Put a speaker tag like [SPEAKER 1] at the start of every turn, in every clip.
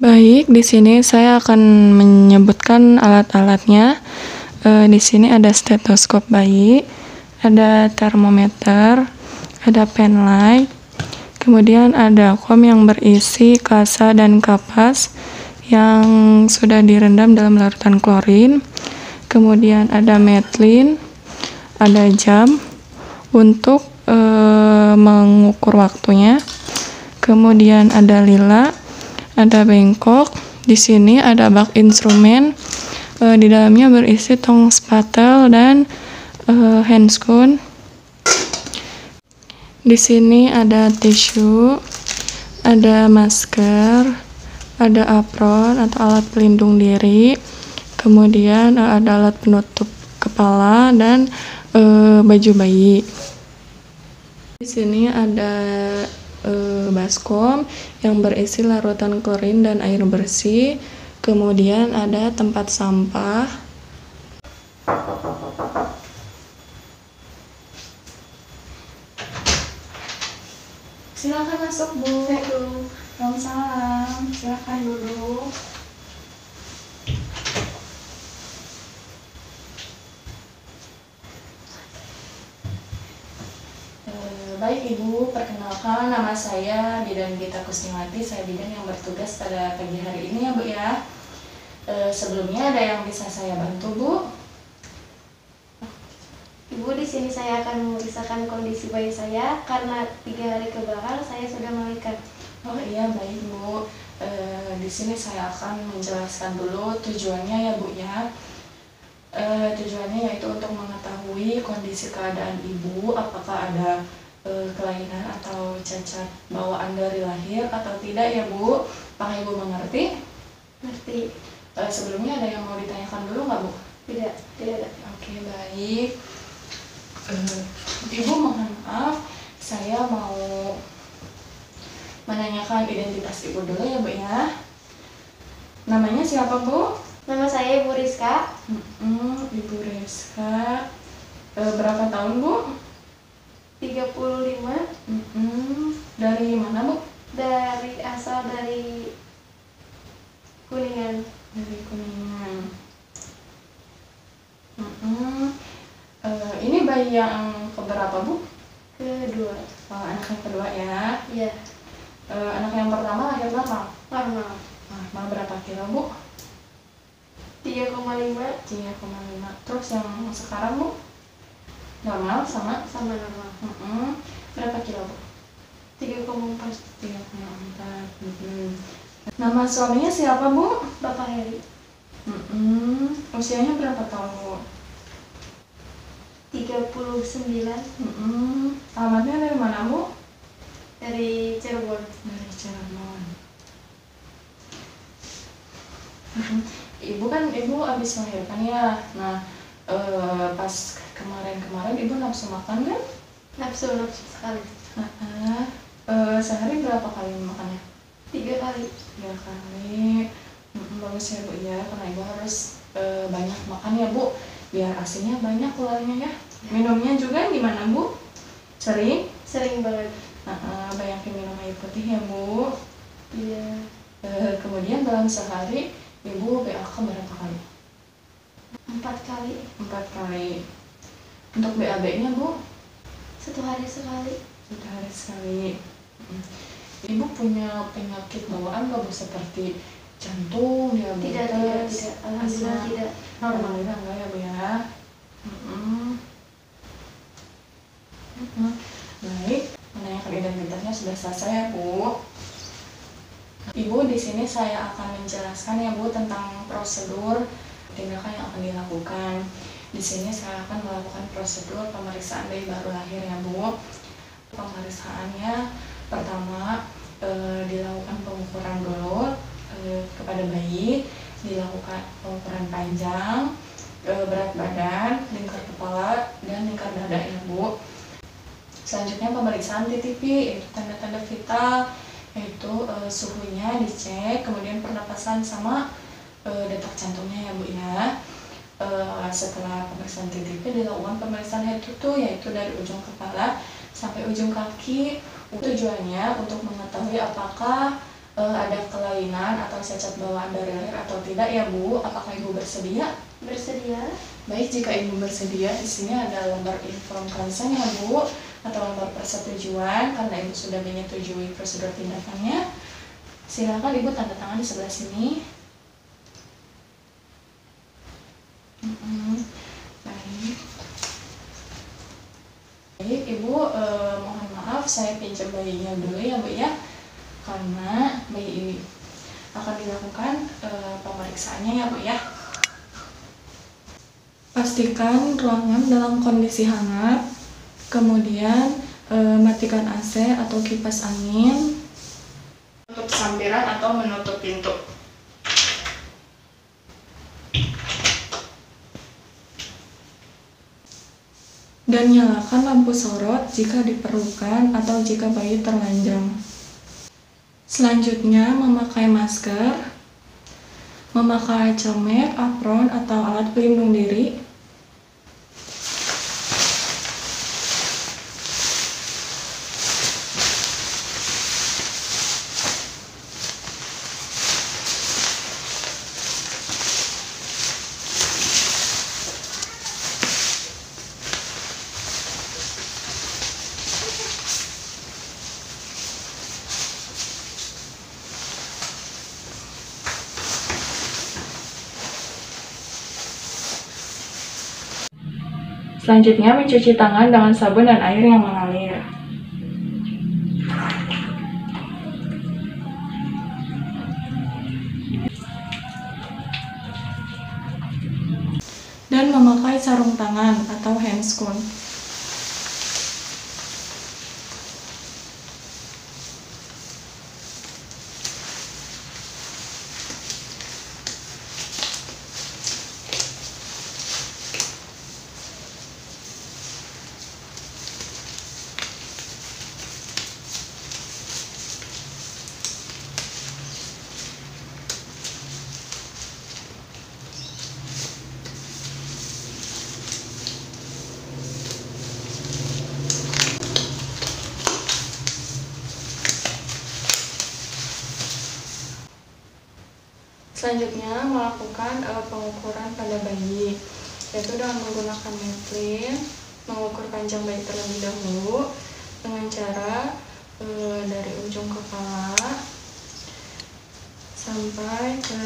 [SPEAKER 1] Baik, di sini saya akan menyebutkan alat-alatnya. Di sini ada stetoskop bayi, ada termometer, ada pen light, kemudian ada kom yang berisi kasa dan kapas yang sudah direndam dalam larutan klorin. Kemudian ada metlin, ada jam untuk mengukur waktunya. Kemudian ada lila, ada bengkok. Di sini ada bak instrumen. Di dalamnya berisi tong spatel dan handscoon. Di sini ada tisu, ada masker, ada apron atau alat pelindung diri. Kemudian ada alat penutup kepala dan baju bayi. Di sini ada baskom yang berisi larutan klorin dan air bersih. Kemudian ada tempat sampah. Silakan masuk, Bu. Waalaikumsalam. Silakan duduk. Baik Ibu, perkenalkan nama saya Bidan Gita Kusniwati. Saya bidan yang bertugas pada pagi hari ini ya Bu ya. Sebelumnya ada yang bisa saya bantu Bu?
[SPEAKER 2] Ibu, di sini saya akan memeriksakan kondisi bayi saya karena 3 hari kebelakang saya sudah melahirkan.
[SPEAKER 1] Oh iya, baik Bu. Di sini saya akan menjelaskan dulu tujuannya ya Bu ya. Tujuannya yaitu untuk mengetahui kondisi keadaan ibu, apakah ada kelainan atau cacat bawaan dari lahir atau tidak ya Bu. Apakah Ibu mengerti?
[SPEAKER 2] Ngerti?
[SPEAKER 1] Sebelumnya ada yang mau ditanyakan dulu nggak Bu?
[SPEAKER 2] Tidak ada.
[SPEAKER 1] Oke, baik. Ibu mohon maaf, saya mau menanyakan identitas Ibu dulu ya Bu ya. Namanya siapa Bu?
[SPEAKER 2] Nama saya Ibu Rizka.
[SPEAKER 1] Ibu Rizka. Berapa tahun Bu?
[SPEAKER 2] 35.
[SPEAKER 1] Dari mana Bu?
[SPEAKER 2] Asal dari Kuningan.
[SPEAKER 1] Dari Kuningan. Ini bayi yang keberapa Bu?
[SPEAKER 2] Kedua.
[SPEAKER 1] Anak yang kedua ya.
[SPEAKER 2] Iya.
[SPEAKER 1] Anak yang pertama lahir berapa?
[SPEAKER 2] Normal.
[SPEAKER 1] Normal berapa kilo Bu?
[SPEAKER 2] 3,5.
[SPEAKER 1] 3,5. Terus yang sekarang Bu? Normal sama?
[SPEAKER 2] Sama normal.
[SPEAKER 1] Berapa kilo Bu?
[SPEAKER 2] 3,4.
[SPEAKER 1] 3,4. Nama suaminya siapa Bu?
[SPEAKER 2] Bapak Heri.
[SPEAKER 1] Usianya berapa tahun Bu?
[SPEAKER 2] 39.
[SPEAKER 1] Alamatnya dari mana Bu?
[SPEAKER 2] Dari Cirebon.
[SPEAKER 1] Dari Cirebon. Ibu habis melahirkan ya. Nah, pas kemarin Ibu nafsu makan kan?
[SPEAKER 2] Nafsu sekali.
[SPEAKER 1] Sehari berapa kali makannya?
[SPEAKER 2] 3 kali.
[SPEAKER 1] 3 kali. Bagus ya Bu ya, karena Ibu harus banyak makan ya Bu, biar asinya banyak keluarnya ya. Minumnya juga gimana Bu? Sering
[SPEAKER 2] banget.
[SPEAKER 1] Banyakin minum air putih ya Bu.
[SPEAKER 2] Iya.
[SPEAKER 1] Kemudian dalam sehari Ibu BAK berapa kali?
[SPEAKER 2] 4 kali.
[SPEAKER 1] 4 kali. Untuk BAB-nya Bu?
[SPEAKER 2] 1 hari sekali.
[SPEAKER 1] 1 hari sekali. Ibu punya penyakit bawaan nggak Bu, seperti jantung, diabetes?
[SPEAKER 2] Tidak. Alhamdulillah tidak.
[SPEAKER 1] Alhamdulillah enggak ya Bu ya. Baik, menanyakan identitasnya sudah selesai ya Bu. Ibu, di sini saya akan menjelaskan ya Bu tentang prosedur tindakan yang akan dilakukan. Di sini saya akan melakukan prosedur pemeriksaan bayi baru lahir ya Bu. Pemeriksaannya pertama dilakukan pengukuran dulu kepada bayi, dilakukan pengukuran panjang, berat badan, lingkar kepala, dan lingkar dada ya Bu. Selanjutnya pemeriksaan TTP, yaitu tanda-tanda vital, yaitu suhunya dicek, kemudian pernapasan sama detak jantungnya ya Bu ya. Setelah pemeriksaan TTP dilakukan pemeriksaan head to toe, yaitu dari ujung kepala sampai ujung kaki. Tujuannya untuk mengetahui apakah ada kelainan atau cacat bawaan dari lahir atau tidak ya Bu? Apakah Ibu bersedia?
[SPEAKER 2] Bersedia.
[SPEAKER 1] Baik, jika Ibu bersedia, di sini ada lembar inform consent ya Bu, atau lembar persetujuan karena Ibu sudah menyetujui prosedur tindakannya. Silakan Ibu tanda tangan di sebelah sini. Baik. Baik, Ibu, mohon maaf saya pinjam bayinya dulu ya Bu ya, karena bayi ini akan dilakukan pemeriksaannya ya Bu ya. Pastikan ruangan dalam kondisi hangat, kemudian matikan AC atau kipas angin, tutup sampiran atau menutup pintu. Dan nyalakan lampu sorot jika diperlukan atau jika bayi terlanjang. Selanjutnya, memakai masker, memakai celemek, apron, atau alat pelindung diri. Selanjutnya, mencuci tangan dengan sabun dan air yang mengalir. Dan memakai sarung tangan atau handscoon. Selanjutnya, melakukan pengukuran pada bayi, yaitu dengan menggunakan Maplin, mengukur panjang bayi terlebih dahulu dengan cara dari ujung kepala sampai ke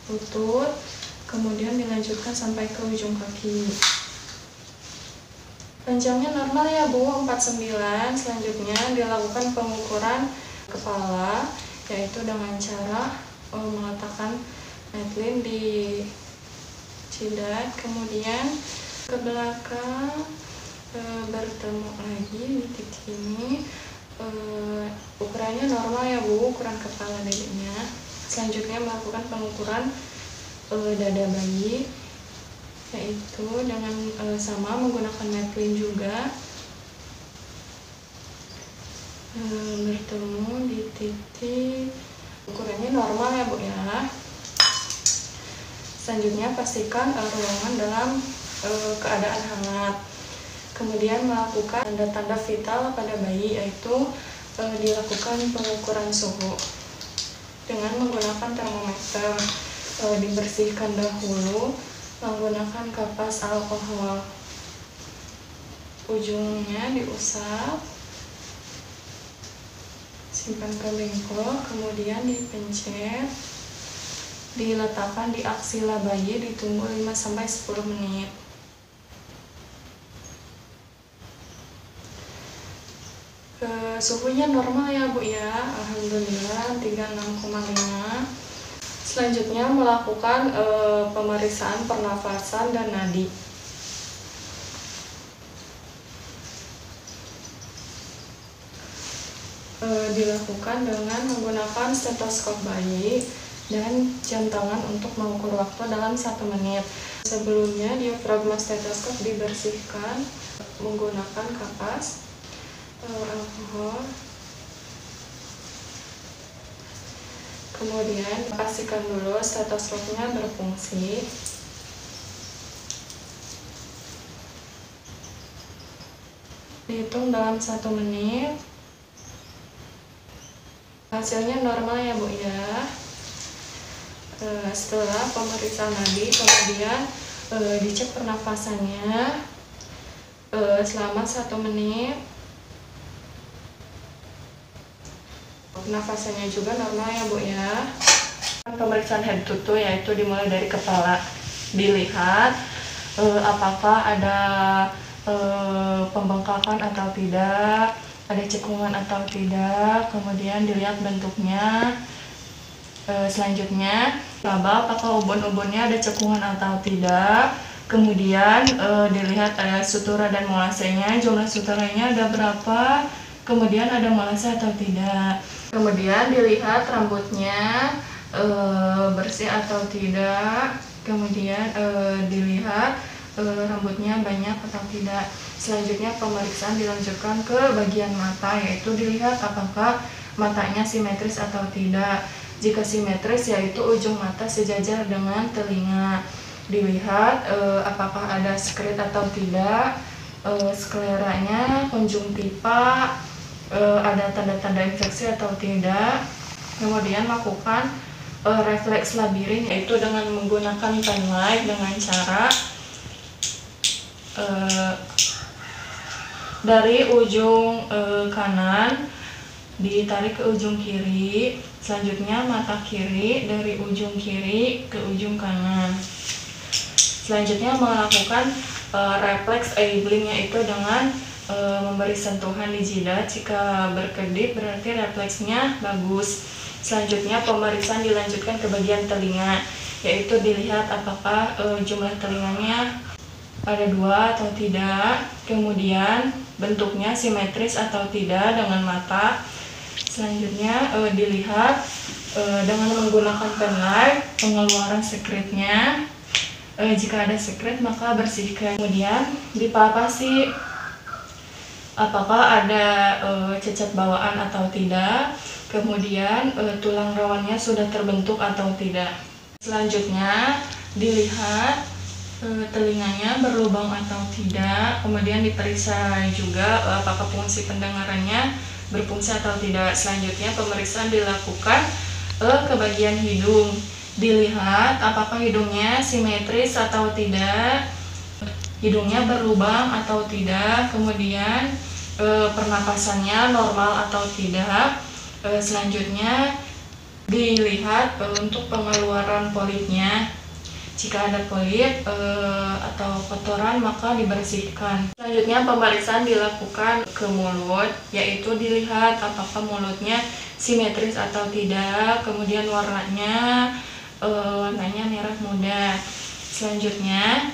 [SPEAKER 1] lutut, kemudian dilanjutkan sampai ke ujung kaki. Panjangnya normal ya Bu, 49. Selanjutnya dilakukan pengukuran kepala, yaitu dengan cara meletakkan Maplin di jidat, kemudian ke belakang, bertemu lagi di titik ini. Ukurannya normal ya Bu, ukuran kepala dedeknya. Selanjutnya melakukan pengukuran dada bayi, yaitu dengan sama menggunakan Maplin juga, bertemu di titik. Ukurannya normal ya Bu ya. Selanjutnya pastikan ruangan dalam keadaan hangat. Kemudian melakukan tanda-tanda vital pada bayi, yaitu dilakukan pengukuran suhu dengan menggunakan termometer. Dibersihkan dahulu menggunakan kapas alkohol. Ujungnya diusap, simpan ke bengkok, kemudian dipencet, diletakkan di aksila bayi, ditunggu 5-10 menit. Suhunya normal ya Bu ya, alhamdulillah 36,5. Selanjutnya melakukan pemeriksaan pernafasan dan nadi. Dilakukan dengan menggunakan stetoskop bayi dan jam tangan untuk mengukur waktu dalam 1 menit. Sebelumnya diafragma stetoskop dibersihkan menggunakan kapas alkohol. Kemudian pastikan dulu stetoskopnya berfungsi. Dihitung dalam 1 menit. Hasilnya normal ya Bu ya. Setelah pemeriksaan nadi, kemudian dicek pernafasannya selama 1 menit. Pernafasannya juga normal ya Bu ya. Pemeriksaan head to toe yaitu dimulai dari kepala, dilihat apakah ada pembengkakan atau tidak, ada cekungan atau tidak, kemudian dilihat bentuknya. Selanjutnya laba apakah ubun-ubunnya ada cekungan atau tidak, kemudian dilihat ada sutura dan molasenya, jumlah suturanya ada berapa, kemudian ada molase atau tidak, kemudian dilihat rambutnya bersih atau tidak, kemudian dilihat rambutnya banyak atau tidak. Selanjutnya pemeriksaan dilanjutkan ke bagian mata, yaitu dilihat apakah matanya simetris atau tidak. Jika simetris yaitu ujung mata sejajar dengan telinga. Dilihat apakah ada skrit atau tidak, skleranya, konjungtiva, ada tanda-tanda infeksi atau tidak. Kemudian lakukan refleks labirin, yaitu dengan menggunakan pen light dengan cara dari ujung kanan ditarik ke ujung kiri, selanjutnya mata kiri dari ujung kiri ke ujung kanan. Selanjutnya melakukan refleks eyebling, yaitu dengan memberi sentuhan di jidat. Jika berkedip berarti refleksnya bagus. Selanjutnya pemeriksaan dilanjutkan ke bagian telinga, yaitu dilihat apakah jumlah telinganya ada 2 atau tidak, kemudian bentuknya simetris atau tidak dengan mata. Selanjutnya dilihat dengan menggunakan pen light pengeluaran sekretnya. Jika ada sekret maka bersihkan. Kemudian dipalpasi apakah ada cacat bawaan atau tidak, kemudian tulang rawannya sudah terbentuk atau tidak. Selanjutnya dilihat telinganya berlubang atau tidak, kemudian diperiksa juga apakah fungsi pendengarannya berfungsi atau tidak. Selanjutnya pemeriksaan dilakukan ke bagian hidung, dilihat apakah hidungnya simetris atau tidak, hidungnya berlubang atau tidak, kemudian pernapasannya normal atau tidak. Selanjutnya dilihat untuk pengeluaran polipnya. Jika ada polip atau kotoran maka dibersihkan. Selanjutnya pemeriksaan dilakukan ke mulut, yaitu dilihat apakah mulutnya simetris atau tidak, kemudian warnanya merah muda. Selanjutnya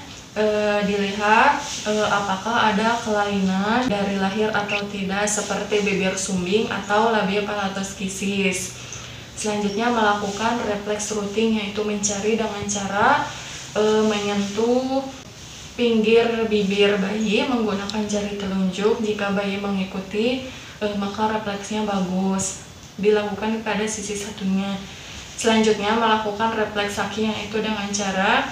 [SPEAKER 1] dilihat apakah ada kelainan dari lahir atau tidak, seperti bibir sumbing atau labia palatoschisis. Selanjutnya melakukan refleks routing, yaitu mencari dengan cara menyentuh pinggir bibir bayi menggunakan jari telunjuk. Jika bayi mengikuti maka refleksnya bagus, dilakukan pada sisi satunya. Selanjutnya melakukan refleks sucking, yaitu dengan cara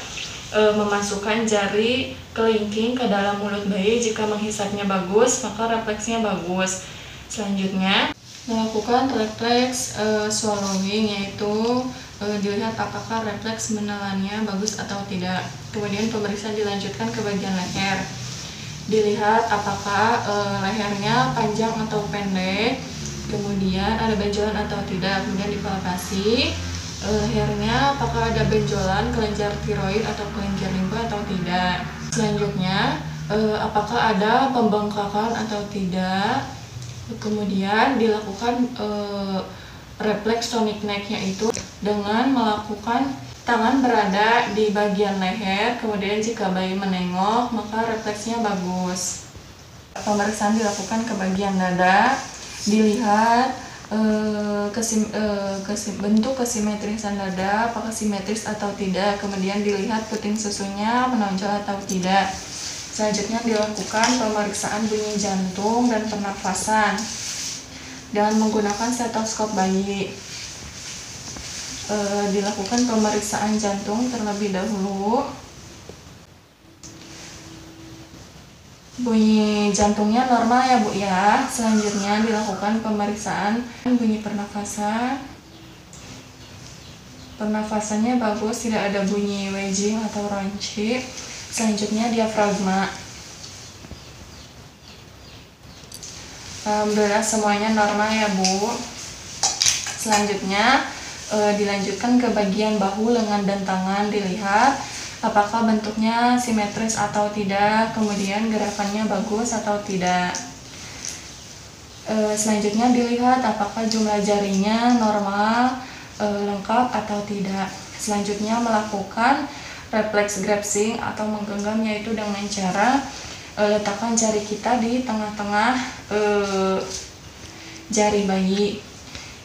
[SPEAKER 1] memasukkan jari kelingking ke dalam mulut bayi. Jika menghisapnya bagus maka refleksnya bagus. Selanjutnya melakukan refleks swallowing, yaitu dilihat apakah refleks menelannya bagus atau tidak. Kemudian pemeriksaan dilanjutkan ke bagian leher, dilihat apakah lehernya panjang atau pendek, kemudian ada benjolan atau tidak, kemudian dipalpasi lehernya apakah ada benjolan, kelenjar tiroid atau kelenjar limpa atau tidak. Selanjutnya apakah ada pembengkakan atau tidak. Kemudian dilakukan refleks tonic neck, yaitu dengan melakukan tangan berada di bagian leher, kemudian jika bayi menengok maka refleksnya bagus. Pemeriksaan dilakukan ke bagian dada, dilihat bentuk kesimetrisan dada apakah simetris atau tidak, kemudian dilihat puting susunya menonjol atau tidak. Selanjutnya dilakukan pemeriksaan bunyi jantung dan pernafasan dengan menggunakan stetoskop bayi. Dilakukan pemeriksaan jantung terlebih dahulu. Bunyi jantungnya normal ya Bu ya. Selanjutnya dilakukan pemeriksaan bunyi pernafasan. Pernafasannya bagus, tidak ada bunyi wheezing atau ronci. Selanjutnya diafragma. Alhamdulillah semuanya normal ya Bu. Selanjutnya dilanjutkan ke bagian bahu, lengan, dan tangan. Dilihat apakah bentuknya simetris atau tidak, kemudian gerakannya bagus atau tidak. Selanjutnya dilihat apakah jumlah jarinya normal, lengkap atau tidak. Selanjutnya melakukan refleks grasping atau menggenggam, yaitu dengan cara letakkan jari kita di tengah-tengah jari bayi.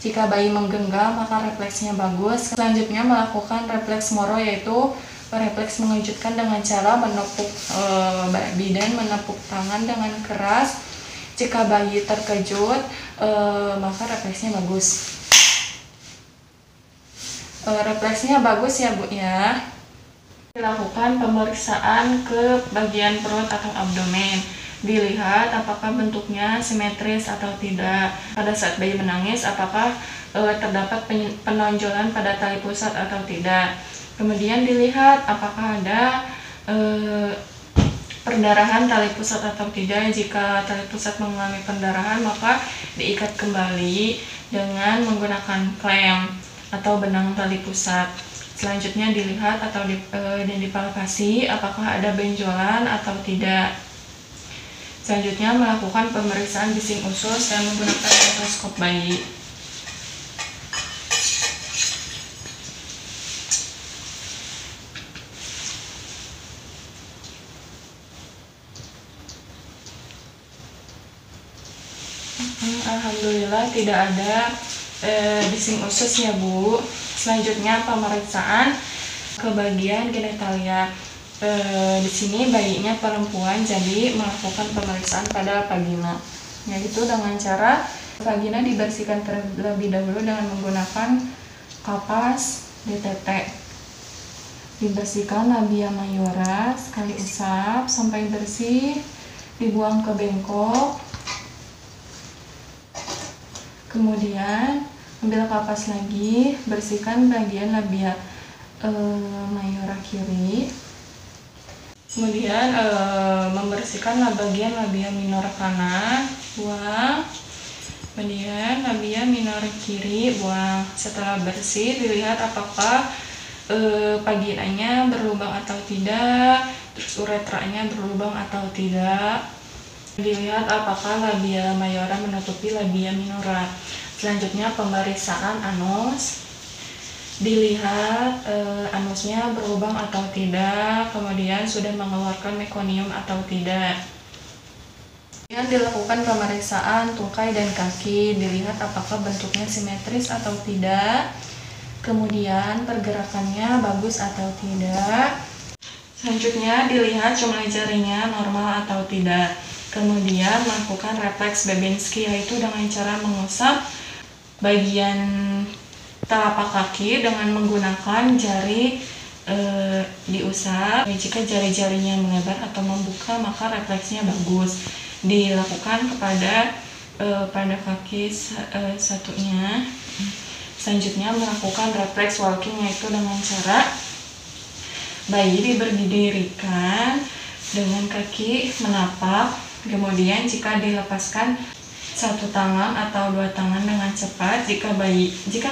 [SPEAKER 1] Jika bayi menggenggam maka refleksnya bagus. Selanjutnya melakukan refleks moro, yaitu refleks mengejutkan dengan cara menepuk bidan, menepuk tangan dengan keras. Jika bayi terkejut maka refleksnya bagus. Refleksnya bagus ya Bu ya. Dilakukan pemeriksaan ke bagian perut atau abdomen. Dilihat apakah bentuknya simetris atau tidak. Pada saat bayi menangis apakah terdapat penonjolan pada tali pusat atau tidak. Kemudian dilihat apakah ada perdarahan tali pusat atau tidak. Jika tali pusat mengalami pendarahan maka diikat kembali dengan menggunakan klem atau benang tali pusat. Selanjutnya dilihat atau dan dipalpasi apakah ada benjolan atau tidak. Selanjutnya melakukan pemeriksaan bising usus dan menggunakan stetoskop bayi. Alhamdulillah tidak ada bising usus ya Bu. Selanjutnya pemeriksaan ke bagian genitalia. Di sini bayinya perempuan, jadi melakukan pemeriksaan pada vagina, yaitu dengan cara vagina dibersihkan terlebih dahulu dengan menggunakan kapas DTT. Dibersihkan labia mayora sekali usap sampai bersih, dibuang ke bengkok. Kemudian ambil kapas lagi, bersihkan bagian labia mayora kiri. Kemudian membersihkan bagian labia minor kanan, buang. Kemudian labia minor kiri, buang. Setelah bersih, dilihat apakah vaginanya berlubang atau tidak, terus uretranya berlubang atau tidak. Dilihat apakah labia mayora menutupi labia minora. Selanjutnya pemeriksaan anus. Dilihat anusnya berlubang atau tidak, kemudian sudah mengeluarkan mekonium atau tidak. Kemudian dilakukan pemeriksaan tungkai dan kaki. Dilihat apakah bentuknya simetris atau tidak, kemudian pergerakannya bagus atau tidak. Selanjutnya dilihat jumlah jarinya normal atau tidak. Kemudian melakukan refleks Babinski, yaitu dengan cara mengusap bagian telapak kaki dengan menggunakan jari diusap. Jika jari-jarinya melebar atau membuka maka refleksnya bagus. Dilakukan kepada pada kaki satunya. Selanjutnya melakukan refleks walking, yaitu dengan cara bayi berdirikan dengan kaki menapak. Kemudian jika dilepaskan satu tangan atau dua tangan dengan cepat, jika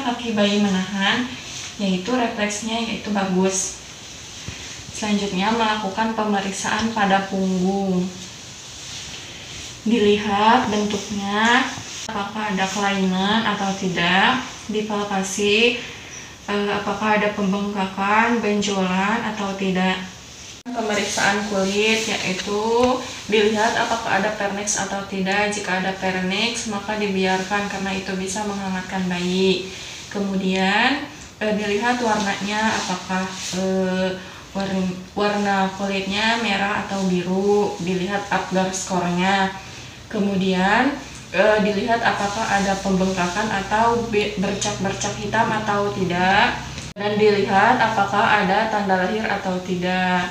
[SPEAKER 1] kaki bayi menahan, yaitu refleksnya yaitu bagus. Selanjutnya melakukan pemeriksaan pada punggung. Dilihat bentuknya apakah ada kelainan atau tidak, dipalpasi apakah ada pembengkakan, benjolan atau tidak. Pemeriksaan kulit, yaitu dilihat apakah ada vernix atau tidak. Jika ada vernix maka dibiarkan karena itu bisa menghangatkan bayi. Kemudian dilihat warnanya apakah warna kulitnya merah atau biru. Dilihat Apgar skornya. Kemudian dilihat apakah ada pembengkakan atau bercak-bercak hitam atau tidak, dan dilihat apakah ada tanda lahir atau tidak.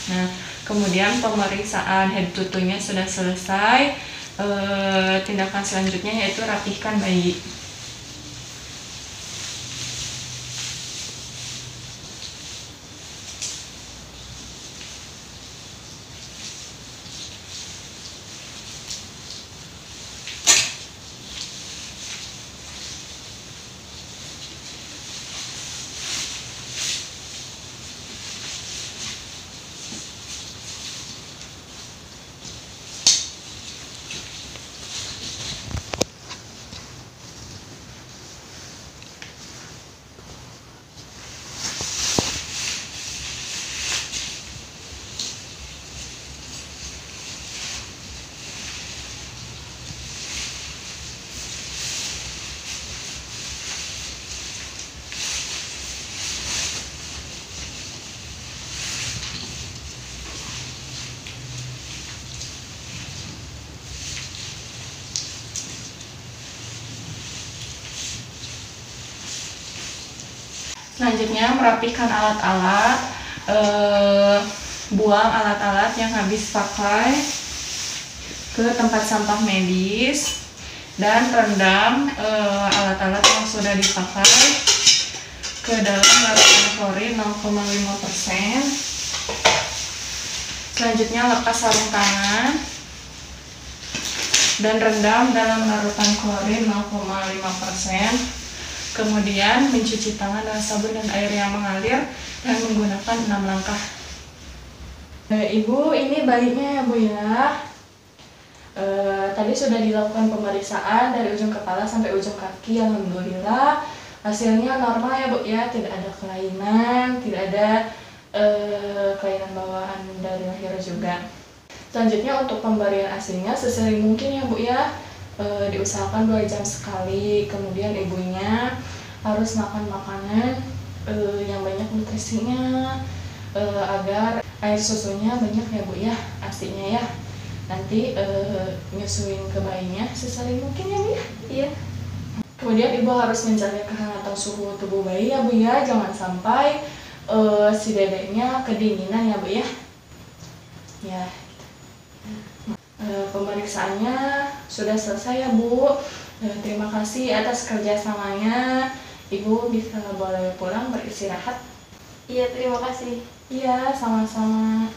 [SPEAKER 1] Nah, Kemudian pemeriksaan head to toe-nya sudah selesai. Tindakan selanjutnya yaitu rapihkan bayi. Selanjutnya merapikan alat-alat, buang alat-alat yang habis pakai ke tempat sampah medis dan rendam alat-alat yang sudah dipakai ke dalam larutan klorin 0,5%. Selanjutnya lepas sarung tangan dan rendam dalam larutan klorin 0,5%. Kemudian mencuci tangan dengan sabun dan air yang mengalir dan menggunakan 6 langkah. Ibu, ini bayinya ya Bu ya. Tadi sudah dilakukan pemeriksaan dari ujung kepala sampai ujung kaki. Alhamdulillah hasilnya normal ya Bu ya, tidak ada kelainan, tidak ada kelainan bawaan dari lahir juga. Selanjutnya untuk pemberian ASI-nya sesering mungkin ya Bu ya. Diusahakan 2 jam sekali. Kemudian ibunya harus makan makanan yang banyak nutrisinya, agar air susunya banyak ya Bu ya, ASI-nya ya. Nanti nyusuin ke bayinya sesering mungkin ya Bu ya.
[SPEAKER 2] Iya.
[SPEAKER 1] Kemudian ibu harus menjaga kehangatan suhu tubuh bayi ya Bu ya, jangan sampai si bebeknya kedinginan ya Bu ya. Ya. Pemeriksaannya sudah selesai ya Bu. Terima kasih atas kerjasamanya. Ibu bisa boleh pulang beristirahat.
[SPEAKER 2] Iya, terima kasih.
[SPEAKER 1] Iya, sama-sama.